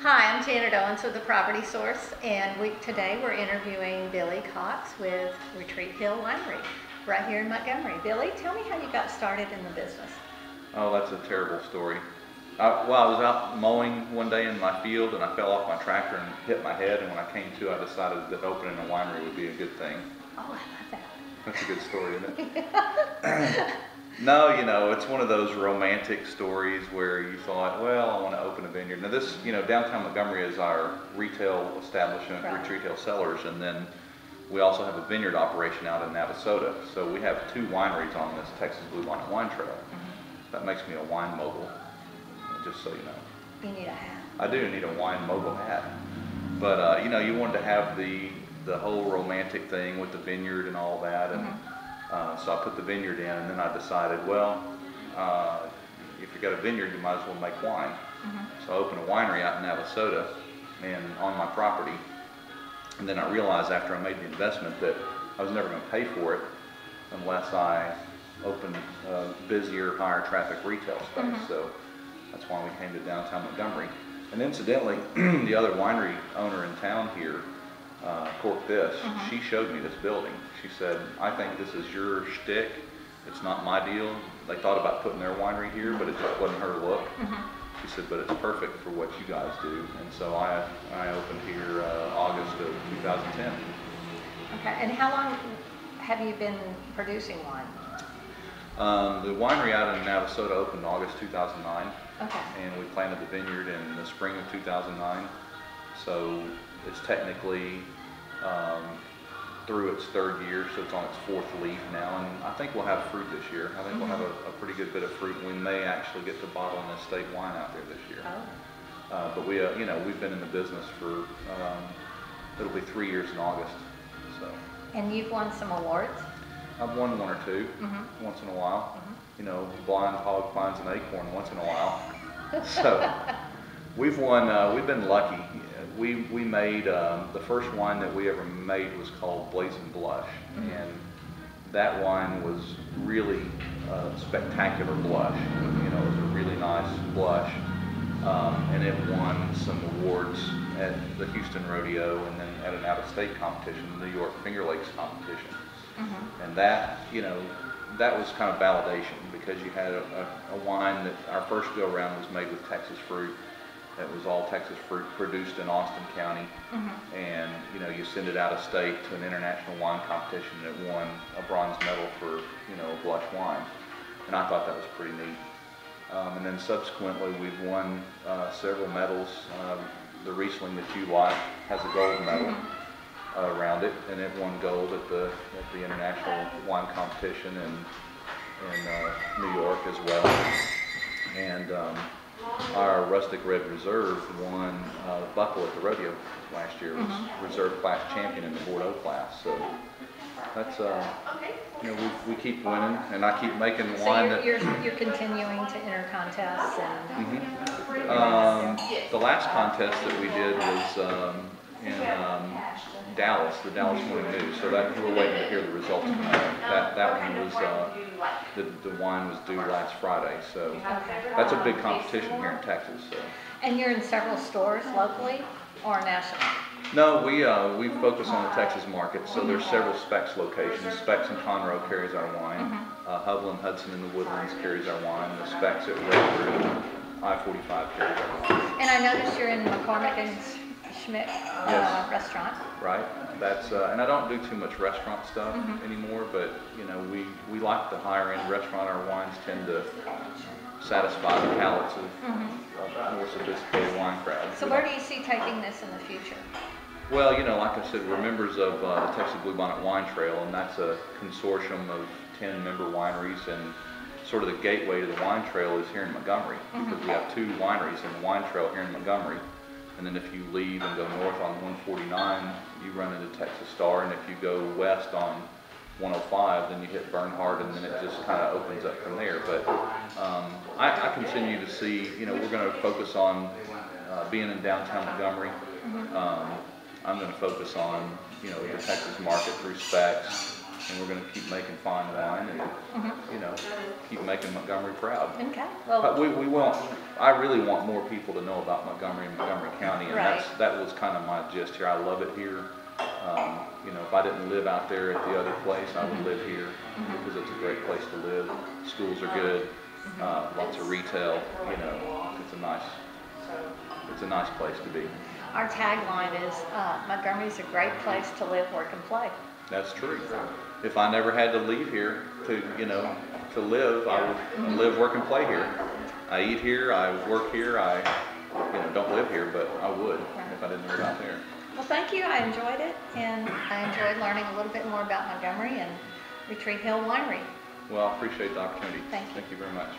Hi, I'm Janet Owens with the Property Source, and today we're interviewing Billy Cox with Retreat Hill Winery right here in Montgomery. Billy, tell me how you got started in the business. Oh, that's a terrible story. I was out mowing one day in my field and I fell off my tractor and hit my head, and when I came to, I decided that opening a winery would be a good thing. Oh, I love that. That's a good story, isn't it? No, it's one of those romantic stories where you thought, well, I want to open a vineyard. Now this, downtown Montgomery is our retail establishment, right. Retreat Hill Cellars, and then we also have a vineyard operation out in Navasota. So we have two wineries on this Texas Bluebonnet Wine Trail. Mm-hmm. That makes me a wine mogul, just so you know. You need a hat. I do need a wine mogul hat. But, you wanted to have the whole romantic thing with the vineyard and all that. And so I put the vineyard in, and then I decided, well, if you got a vineyard, you might as well make wine. So I opened a winery out in Navasota and on my property. And then I realized after I made the investment that I was never going to pay for it unless I opened a busier, higher traffic retail space. So that's why we came to downtown Montgomery. And incidentally, the other winery owner in town here, Cork This, she showed me this building. She said, I think this is your shtick. It's not my deal. They thought about putting their winery here, but it just wasn't her look. She said, but it's perfect for what you guys do. And so I opened here August of 2010. Okay, and how long have you been producing wine? The winery out in Navasota opened August 2009. Okay. And we planted the vineyard in the spring of 2009. So it's technically through its third year, so it's on its fourth leaf now, and I think we'll have fruit this year. I think we'll have a pretty good bit of fruit, and we may actually get to bottle an estate wine out there this year. Oh. But we've been in the business for it'll be 3 years in August. So. And you've won some awards? I've won one or two once in a while. Blind hog finds an acorn once in a while. So we've won. We've been lucky. We made the first wine that we ever made was called Blazing Blush, and that wine was really a spectacular blush. It was a really nice blush, and it won some awards at the Houston Rodeo and then at an out-of-state competition, the New York Finger Lakes competition. And that, that was kind of validation, because you had a wine that our first go-around was made with Texas fruit. It was all Texas fruit produced in Austin County, and you send it out of state to an international wine competition, and it won a bronze medal for a blush wine, and I thought that was pretty neat. And then subsequently we've won several medals. The Riesling that you like has a gold medal around it, and it won gold at the international wine competition in New York as well. And our Rustic Red Reserve won Buckle at the rodeo last year. It was reserve class champion in the Bordeaux class. So that's we keep winning, and I keep making wine. So you're continuing to enter contests and. The last contest that we did was in Dallas, the Dallas Morning News. So that we're waiting to hear the results of that. That one was the wine was due last Friday. So that's a big competition here in Texas. So. And you're in several stores locally or national? No, we focus on the Texas market. So there's several Specs locations. Specs in Conroe carries our wine. Hubble and Hudson in the Woodlands carries our wine. The Specs at Redwood, I-45 carries our wine. And I noticed you're in McCormick and Schmidt restaurant. Right. That's and I don't do too much restaurant stuff anymore, but we like the higher end restaurant. Our wines tend to satisfy the palates of more sophisticated wine crowds. So where do you see taking this in the future? Well, like I said, we're members of the Texas Bluebonnet Wine Trail, and that's a consortium of 10 member wineries, and sort of the gateway to the wine trail is here in Montgomery, because we have two wineries in the wine trail here in Montgomery. And then if you leave and go north on 149, you run into Texas Star, and if you go west on 105, then you hit Bernhardt, and then it just kind of opens up from there. But I continue to see, we're going to focus on being in downtown Montgomery. I'm going to focus on, the Texas market through Specs. and we're going to keep making fine wine and you know, keep making Montgomery proud. Okay. Well, we want. I really want more people to know about Montgomery and Montgomery county, and Right. that was kind of my gist here. I love it here. You know, if I didn't live out there at the other place, I would live here because it's a great place to live. Schools are good, lots of retail. You know, it's a nice place to be. Our tagline is Montgomery's a great place to live, work, and play. That's true. If I never had to leave here to, you know, to live, I would live, work, and play here. I eat here, I work here, I, you know, don't live here, but I would if I didn't live out there. Well, thank you. I enjoyed it, and I enjoyed learning a little bit more about Montgomery and Retreat Hill Winery. Well, I appreciate the opportunity. Thank you. Thank you very much.